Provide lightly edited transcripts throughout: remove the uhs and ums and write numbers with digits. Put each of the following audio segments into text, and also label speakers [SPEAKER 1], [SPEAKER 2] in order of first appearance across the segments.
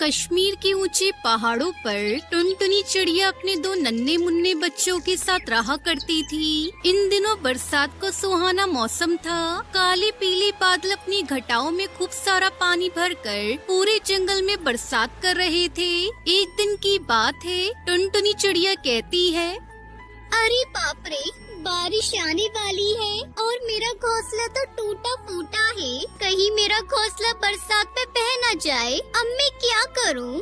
[SPEAKER 1] कश्मीर के ऊंचे पहाड़ों पर टुनटुनी चिड़िया अपने दो नन्हे मुन्ने बच्चों के साथ रहा करती थी। इन दिनों बरसात का सुहाना मौसम था। काले पीले बादल अपनी घटाओं में खूब सारा पानी भरकर पूरे जंगल में बरसात कर रहे थे। एक दिन की बात है, टुनटुनी चिड़िया कहती है,
[SPEAKER 2] अरे बाप रे, बारिश आने वाली है और मेरा घोंसला तो टूटा फूटा है। कहीं मेरा घोंसला बरसात में बह न जाए। अब मैं क्या करूं?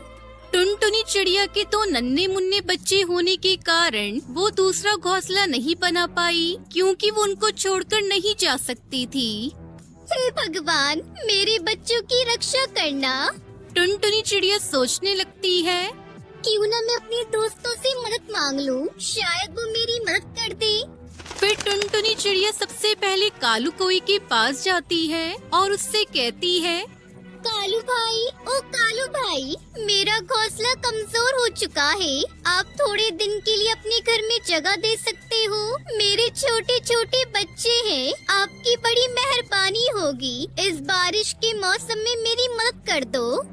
[SPEAKER 1] टुनटुनी चिड़िया के तो नन्हे मुन्ने बच्चे होने के कारण वो दूसरा घोंसला नहीं बना पाई, क्योंकि वो उनको छोड़कर नहीं जा सकती थी।
[SPEAKER 2] हे भगवान, मेरे बच्चों की रक्षा करना।
[SPEAKER 1] टुनटुनी चिड़िया सोचने लगती है,
[SPEAKER 2] क्यों न मैं अपने दोस्तों से मदद मांग लूं, शायद वो मेरी मदद कर दे।
[SPEAKER 1] फिर टुनटुनी चिड़िया सबसे पहले कालू कोई के पास जाती है और उससे कहती है,
[SPEAKER 2] कालू भाई, ओ कालू भाई, मेरा घोंसला कमजोर हो चुका है। आप थोड़े दिन के लिए अपने घर में जगह दे सकते हो। मेरे छोटे छोटे बच्चे हैं, आपकी बड़ी मेहरबानी होगी। इस बारिश के मौसम में मेरी मदद कर दो।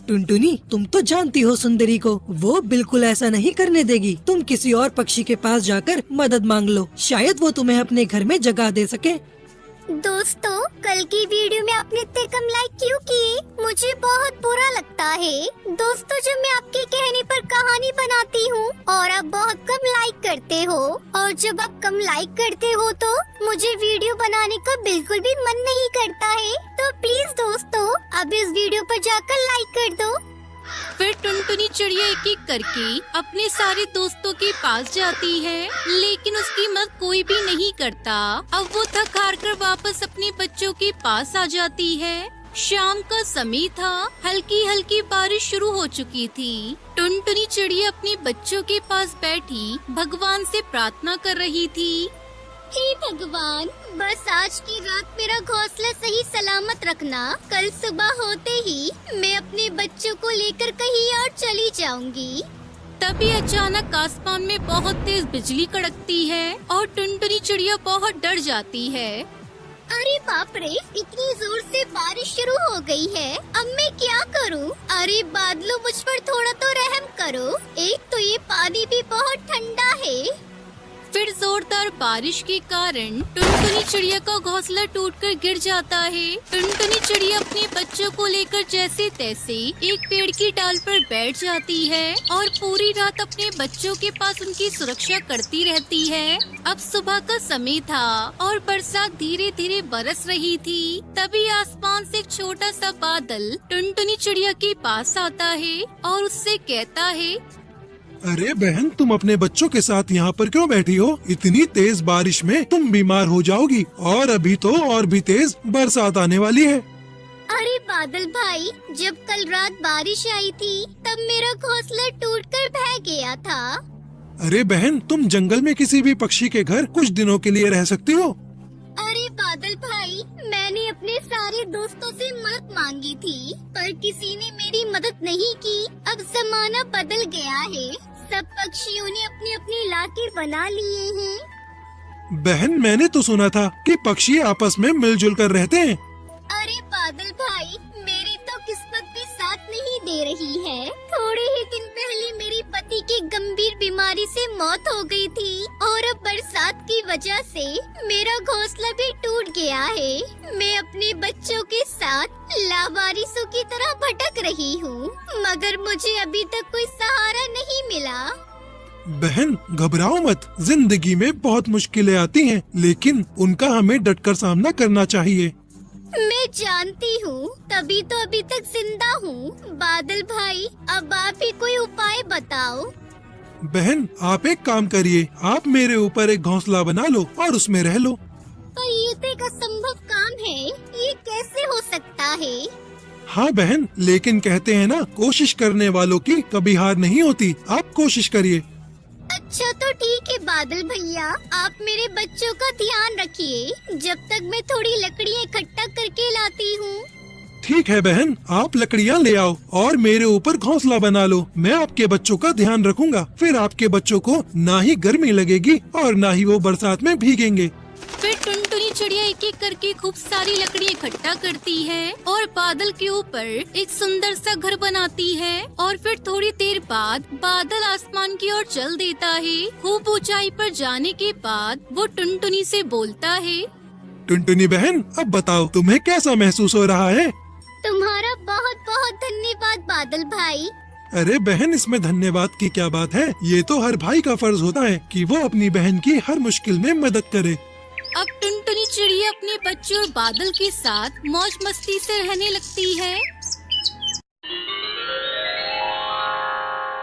[SPEAKER 3] टुनटुनी, तुम तो जानती हो सुंदरी को, वो बिल्कुल ऐसा नहीं करने देगी। तुम किसी और पक्षी के पास जाकर मदद मांग लो, शायद वो तुम्हें अपने घर में जगह दे सके।
[SPEAKER 2] दोस्तों, कल की वीडियो में आपने इतने कम लाइक क्यों किए? मुझे बहुत बुरा लगता है। दोस्तों, जब मैं आपके कहने पर कहानी बनाती हूँ और आप बहुत कम लाइक करते हो, और जब आप कम लाइक करते हो तो मुझे वीडियो बनाने का बिल्कुल भी मन नहीं करता है। तो प्लीज दोस्तों, अब इस वीडियो पर जाकर लाइक कर दो।
[SPEAKER 1] फिर टुनटुनी चिड़िया एक एक करके अपने सारे दोस्तों के पास जाती है, लेकिन उसकी मदद कोई भी नहीं करता। अब वो थक हार कर वापस अपने बच्चों के पास आ जाती है। शाम का समय था, हल्की हल्की बारिश शुरू हो चुकी थी। टुनटुनी चिड़िया अपने बच्चों के पास बैठी भगवान से प्रार्थना कर रही थी,
[SPEAKER 2] हे भगवान, बस आज की रात मेरा घोंसला सही सलामत रखना। कल सुबह होते ही मैं अपने बच्चों को लेकर कहीं और चली जाऊंगी।
[SPEAKER 1] तभी अचानक आसमान में बहुत तेज बिजली कड़कती है और टुनटुनी चिड़िया बहुत डर जाती है।
[SPEAKER 2] अरे बाप रे, इतनी जोर से बारिश शुरू हो गई है। अब मैं क्या करूं? अरे बादलों, मुझ पर थोड़ा तो रहम करो। एक तो ये पानी भी बहुत ठंडा है।
[SPEAKER 1] फिर जोरदार बारिश के कारण टुनटुनी चिड़िया का घोंसला टूटकर गिर जाता है। टुनटुनी चिड़िया अपने बच्चों को लेकर जैसे तैसे एक पेड़ की डाल पर बैठ जाती है और पूरी रात अपने बच्चों के पास उनकी सुरक्षा करती रहती है। अब सुबह का समय था और बरसात धीरे धीरे बरस रही थी। तभी आसमान से एक छोटा सा बादल टुनटुनी चिड़िया के पास आता है और उससे कहता है,
[SPEAKER 4] अरे बहन, तुम अपने बच्चों के साथ यहाँ पर क्यों बैठी हो? इतनी तेज बारिश में तुम बीमार हो जाओगी, और अभी तो और भी तेज बरसात आने वाली है।
[SPEAKER 2] अरे बादल भाई, जब कल रात बारिश आई थी तब मेरा घोंसला टूटकर बह गया था।
[SPEAKER 4] अरे बहन, तुम जंगल में किसी भी पक्षी के घर कुछ दिनों के लिए रह सकती हो।
[SPEAKER 2] अरे बादल भाई, मैंने अपने सारे दोस्तों से मदद मांगी थी, पर किसी ने मेरी मदद नहीं की। अब जमाना बदल गया है, सब पक्षियों ने अपने अपने इलाके बना लिए हैं।
[SPEAKER 4] बहन, मैंने तो सुना था कि पक्षी आपस में मिलजुल कर रहते हैं।
[SPEAKER 2] अरे बादल भाई, मेरी तो किस्मत भी साथ नहीं दे रही है। थोड़े ही दिन पहले मेरे पति की गंभीर बीमारी से मौत हो गई थी और अब बरसात की वजह से मेरा घोंसला भी टूट गया है। मैं अपने बच्चों के साथ लावारिसों की तरह भटक रही हूँ, मगर मुझे अभी तक कोई सहारा नहीं मिला।
[SPEAKER 4] बहन, घबराओ मत। जिंदगी में बहुत मुश्किलें आती हैं, लेकिन उनका हमें डटकर सामना करना चाहिए।
[SPEAKER 2] मैं जानती हूँ, तभी तो अभी तक जिंदा हूँ। बादल भाई, अब आप ही कोई उपाय बताओ।
[SPEAKER 4] बहन, आप एक काम करिए, आप मेरे ऊपर एक घोंसला बना लो और उसमें रह लो।
[SPEAKER 2] पर ये तो एक असंभव काम है, ये कैसे हो सकता है?
[SPEAKER 4] हाँ बहन, लेकिन कहते हैं ना, कोशिश करने वालों की कभी हार नहीं होती। आप कोशिश करिए।
[SPEAKER 2] अच्छा तो ठीक है बादल भैया, आप मेरे बच्चों का ध्यान रखिए जब तक मैं थोड़ी लकड़ियाँ इकट्ठा करके लाती हूँ।
[SPEAKER 4] ठीक है बहन, आप लकड़ियाँ ले आओ और मेरे ऊपर घोंसला बना लो। मैं आपके बच्चों का ध्यान रखूंगा। फिर आपके बच्चों को ना ही गर्मी लगेगी और ना ही वो बरसात में भीगेंगे।
[SPEAKER 1] फिर टुनटुनी चिड़िया एक एक करके खूब सारी लकड़ी इकट्ठा करती है और बादल के ऊपर एक सुंदर सा घर बनाती है। और फिर थोड़ी देर बाद बादल आसमान की ओर चल देता है। खूब ऊंचाई पर जाने के बाद वो टुनटुनी से बोलता है,
[SPEAKER 4] टुनटुनी बहन, अब बताओ तुम्हें कैसा महसूस हो रहा है?
[SPEAKER 2] तुम्हारा बहुत बहुत धन्यवाद बादल भाई।
[SPEAKER 4] अरे बहन, इसमें धन्यवाद की क्या बात है? ये तो हर भाई का फर्ज होता है कि वो अपनी बहन की हर मुश्किल में मदद करे।
[SPEAKER 1] अब टुनटुनी चिड़िया अपने बच्चों और बादल के साथ मौज मस्ती से रहने लगती है।